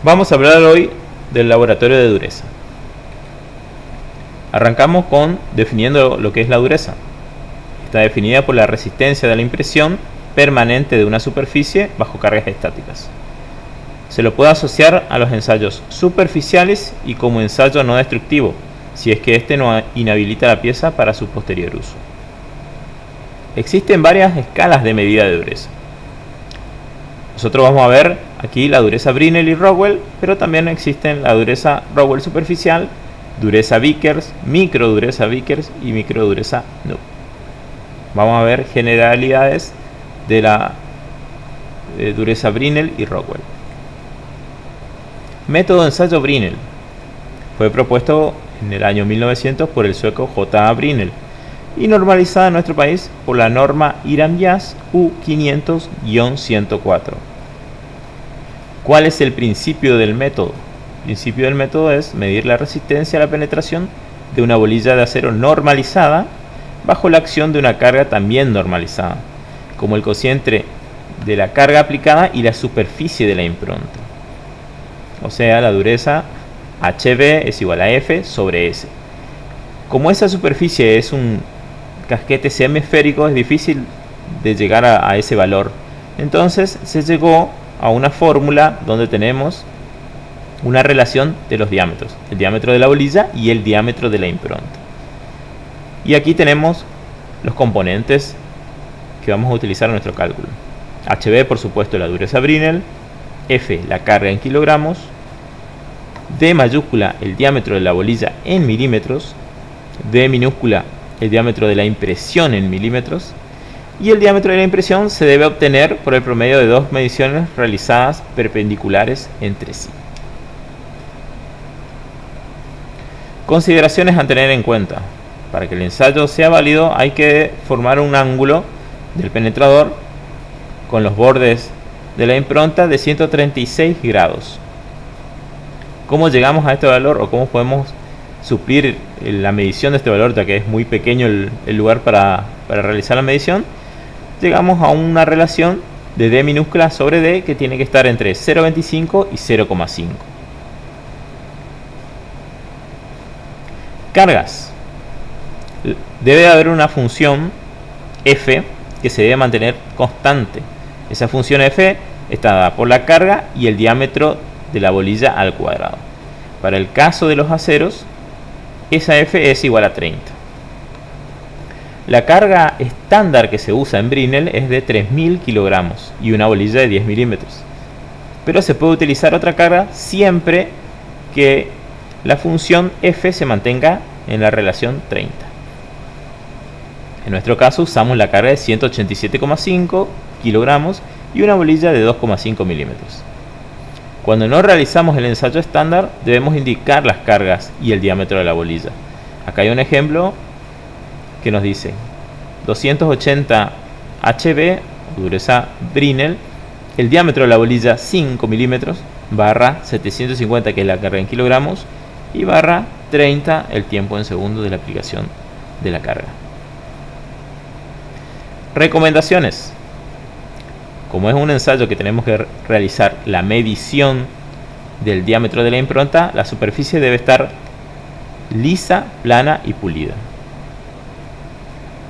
Vamos a hablar hoy del laboratorio de dureza. Arrancamos definiendo lo que es la dureza. Está definida por la resistencia de la impresión permanente de una superficie bajo cargas estáticas. Se lo puede asociar a los ensayos superficiales y como ensayo no destructivo, si es que éste no inhabilita la pieza para su posterior uso. Existen varias escalas de medida de dureza. Nosotros vamos a ver aquí la dureza Brinell y Rowell, pero también existen la dureza Rowell superficial, dureza Vickers, micro dureza Vickers y micro dureza Knuth. Vamos a ver generalidades de la dureza Brinell y Rowell. Método de ensayo Brinell. Fue propuesto en el año 1900 por el sueco J.A. Brinell y normalizada en nuestro país por la norma IRAM-YAS U500-104. ¿Cuál es el principio del método? El principio del método es medir la resistencia a la penetración de una bolilla de acero normalizada bajo la acción de una carga también normalizada, como el cociente de la carga aplicada y la superficie de la impronta. O sea, la dureza HB es igual a F sobre S. Como esa superficie es un casquete semisférico, es difícil de llegar a ese valor. Entonces se llegó a una fórmula donde tenemos una relación de los diámetros, el diámetro de la bolilla y el diámetro de la impronta. Y aquí tenemos los componentes que vamos a utilizar en nuestro cálculo. HB, por supuesto, la dureza Brinell, F, la carga en kilogramos, D mayúscula, el diámetro de la bolilla en milímetros, D minúscula, el diámetro de la impresión en milímetros, y el diámetro de la impresión se debe obtener por el promedio de dos mediciones realizadas perpendiculares entre sí. Consideraciones a tener en cuenta. Para que el ensayo sea válido hay que formar un ángulo del penetrador con los bordes de la impronta de 136 grados. ¿Cómo llegamos a este valor o cómo podemos suplir la medición de este valor, ya que es muy pequeño el lugar para realizar la medición? Llegamos a una relación de D minúscula sobre D que tiene que estar entre 0,25 y 0,5. Cargas. Debe haber una función F que se debe mantener constante. Esa función F está dada por la carga y el diámetro de la bolilla al cuadrado. Para el caso de los aceros, esa F es igual a 30. La carga estándar que se usa en Brinell es de 3000 kilogramos y una bolilla de 10 milímetros. Pero se puede utilizar otra carga siempre que la función F se mantenga en la relación 30. En nuestro caso usamos la carga de 187,5 kilogramos y una bolilla de 2,5 milímetros. Cuando no realizamos el ensayo estándar, debemos indicar las cargas y el diámetro de la bolilla. Acá hay un ejemplo que nos dice 280 HB, dureza Brinell, el diámetro de la bolilla 5 milímetros, barra 750, que es la carga en kilogramos, y barra 30, el tiempo en segundos de la aplicación de la carga. Recomendaciones. Como es un ensayo que tenemos que realizar la medición del diámetro de la impronta, la superficie debe estar lisa, plana y pulida.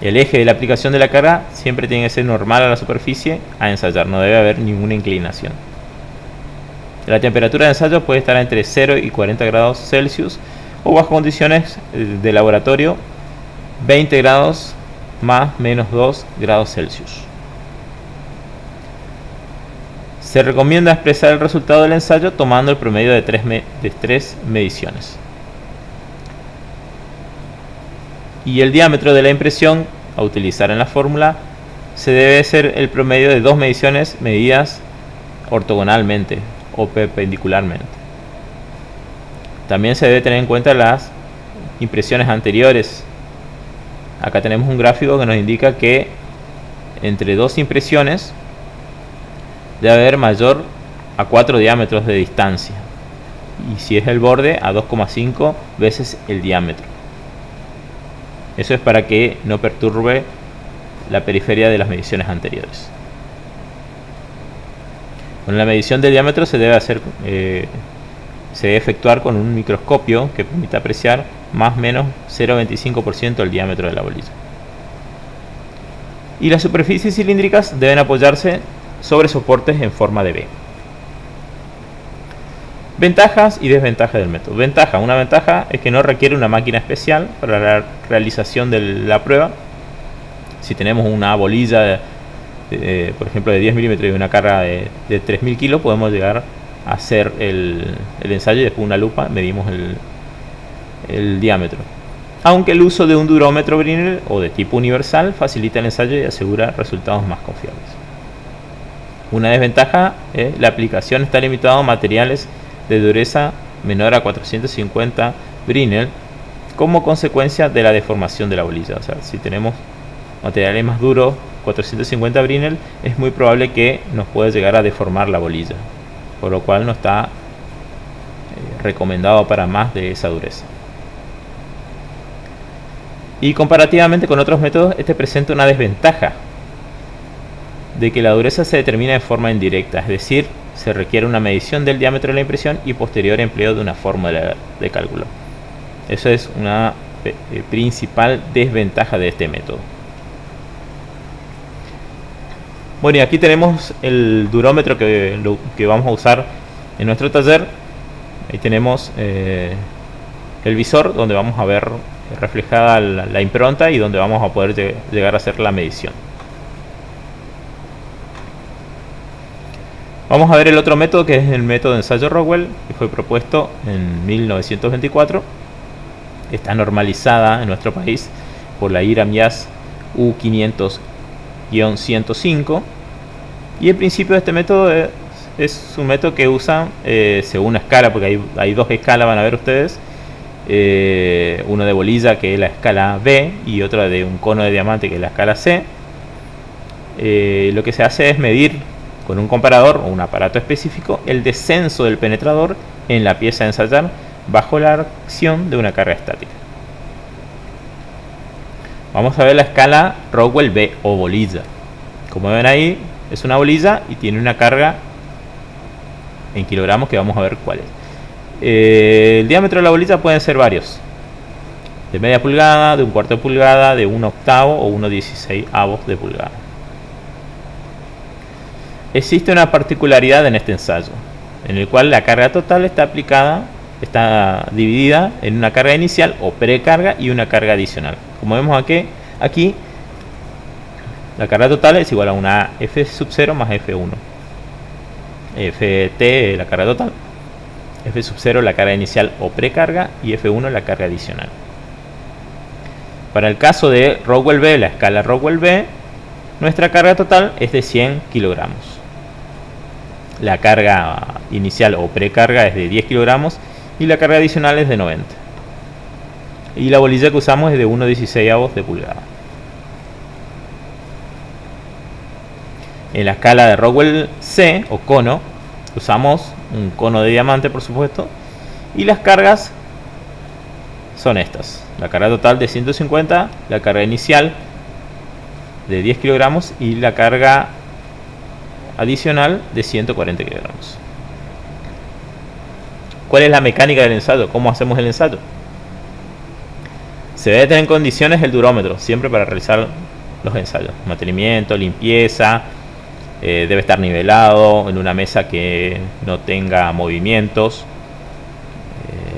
El eje de la aplicación de la carga siempre tiene que ser normal a la superficie a ensayar, no debe haber ninguna inclinación. La temperatura de ensayo puede estar entre 0 y 40 grados Celsius o bajo condiciones de laboratorio 20 grados más menos 2 grados Celsius. Se recomienda expresar el resultado del ensayo tomando el promedio de tres mediciones. Y el diámetro de la impresión a utilizar en la fórmula se debe ser el promedio de dos mediciones medidas ortogonalmente o perpendicularmente. También se debe tener en cuenta las impresiones anteriores. Acá tenemos un gráfico que nos indica que entre dos impresiones debe haber mayor a 4 diámetros de distancia, y si es el borde a 2,5 veces el diámetro. Eso es para que no perturbe la periferia de las mediciones anteriores. Con la medición del diámetro se debe efectuar con un microscopio que permite apreciar más o menos 0,25% del diámetro de la bolilla. Y las superficies cilíndricas deben apoyarse sobre soportes en forma de V. Ventajas y desventajas del método. Una ventaja es que no requiere una máquina especial para la realización de la prueba. Si tenemos una bolilla, por ejemplo, de 10 milímetros y una carga de 3.000 kilos, podemos llegar a hacer el ensayo y después una lupa medimos el diámetro. Aunque el uso de un durómetro Brinell o de tipo universal facilita el ensayo y asegura resultados más confiables. Una desventaja es la aplicación está limitada a materiales de dureza menor a 450 Brinell como consecuencia de la deformación de la bolilla. O sea, si tenemos materiales más duros, 450 Brinell, es muy probable que nos pueda llegar a deformar la bolilla, por lo cual no está recomendado para más de esa dureza. Y comparativamente con otros métodos, este presenta una desventaja de que la dureza se determina de forma indirecta, es decir, se requiere una medición del diámetro de la impresión y posterior empleo de una fórmula de cálculo. Eso es una principal desventaja de este método. Bueno, y aquí tenemos el durómetro que vamos a usar en nuestro taller. Ahí tenemos el visor donde vamos a ver reflejada la impronta y donde vamos a poder llegar a hacer la medición. Vamos a ver el otro método, que es el método de ensayo Rockwell, que fue propuesto en 1924. Está normalizada en nuestro país por la IRAM-YAS U500-105. Y el principio de este método es un método que usa según una escala, porque hay dos escalas, van a ver ustedes. Uno de bolilla, que es la escala B, y otra de un cono de diamante, que es la escala C. Lo que se hace es medir con un comparador o un aparato específico el descenso del penetrador en la pieza a ensayar bajo la acción de una carga estática. Vamos a ver la escala Rockwell B o bolilla. Como ven ahí, es una bolilla y tiene una carga en kilogramos que vamos a ver cuál es. El diámetro de la bolilla pueden ser varios: de media pulgada, de un cuarto de pulgada, de un octavo o 1/16 de pulgada. Existe una particularidad en este ensayo, en el cual la carga total está dividida en una carga inicial o precarga y una carga adicional. Como vemos aquí la carga total es igual a una F sub 0 más F1. Ft la carga total, F sub 0 la carga inicial o precarga y F1 la carga adicional. Para el caso de Rockwell B, la escala Rockwell B, nuestra carga total es de 100 kilogramos. La carga inicial o precarga es de 10 kilogramos y la carga adicional es de 90. Y la bolilla que usamos es de 1/16 de pulgada. En la escala de Rockwell C o cono, usamos un cono de diamante, por supuesto, y las cargas son estas: la carga total de 150, la carga inicial de 10 kilogramos y la carga adicional de 140 kilogramos. ¿Cuál es la mecánica del ensayo? ¿Cómo hacemos el ensayo? Se debe tener en condiciones el durómetro siempre para realizar los ensayos: mantenimiento, limpieza. Debe estar nivelado en una mesa que no tenga movimientos,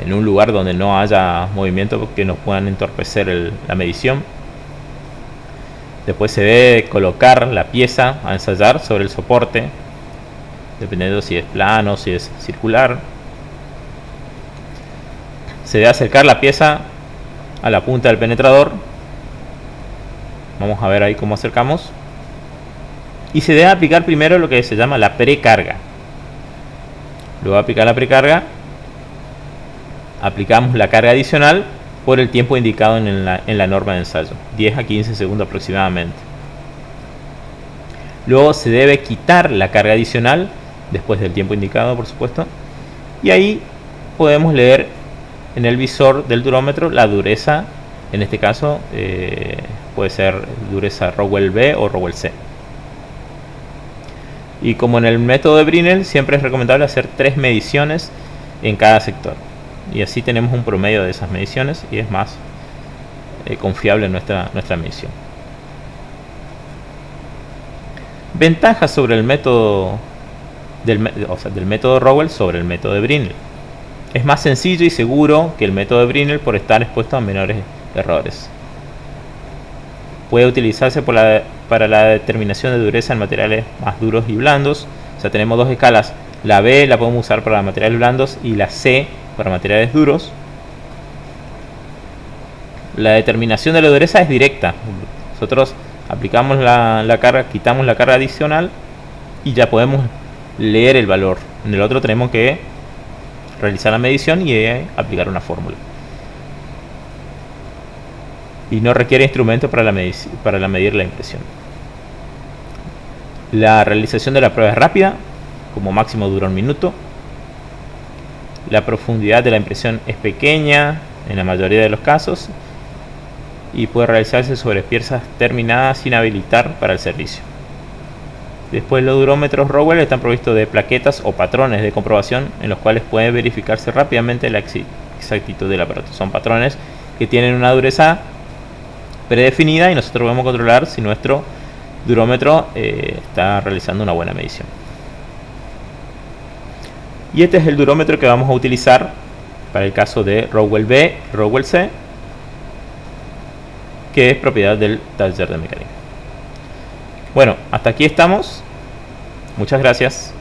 en un lugar donde no haya movimientos que nos puedan entorpecer la medición. Después se debe colocar la pieza a ensayar sobre el soporte, dependiendo si es plano, si es circular. Se debe acercar la pieza a la punta del penetrador. Vamos a ver ahí cómo acercamos. Y se debe aplicar primero lo que se llama la precarga. Luego de aplicar la precarga, aplicamos la carga adicional por el tiempo indicado en la norma de ensayo, 10 a 15 segundos aproximadamente. Luego se debe quitar la carga adicional después del tiempo indicado, por supuesto, y ahí podemos leer en el visor del durómetro la dureza. En este caso puede ser dureza Rockwell B o Rockwell C. Y como en el método de Brinell, siempre es recomendable hacer 3 mediciones en cada sector. Y así tenemos un promedio de esas mediciones y es más confiable nuestra medición. Ventajas sobre el método del método Rowell sobre el método de Brinell. Es más sencillo y seguro que el método de Brinell por estar expuesto a menores errores. Puede utilizarse para la determinación de dureza en materiales más duros y blandos. O sea, tenemos dos escalas. La B la podemos usar para materiales blandos y la C para materiales duros. La determinación de la dureza es directa. Nosotros aplicamos la carga, quitamos la carga adicional y ya podemos leer el valor. En el otro tenemos que realizar la medición y aplicar una fórmula. Y no requiere instrumento para medir la impresión. La realización de la prueba es rápida, como máximo dura 1 minuto. La profundidad de la impresión es pequeña en la mayoría de los casos y puede realizarse sobre piezas terminadas sin habilitar para el servicio. Después, los durómetros Rowell están provistos de plaquetas o patrones de comprobación en los cuales puede verificarse rápidamente la exactitud del aparato. Son patrones que tienen una dureza predefinida y nosotros podemos controlar si nuestro durómetro está realizando una buena medición. Y este es el durómetro que vamos a utilizar para el caso de Rowell B, Rowell C, que es propiedad del taller de mecánica. Bueno, hasta aquí estamos. Muchas gracias.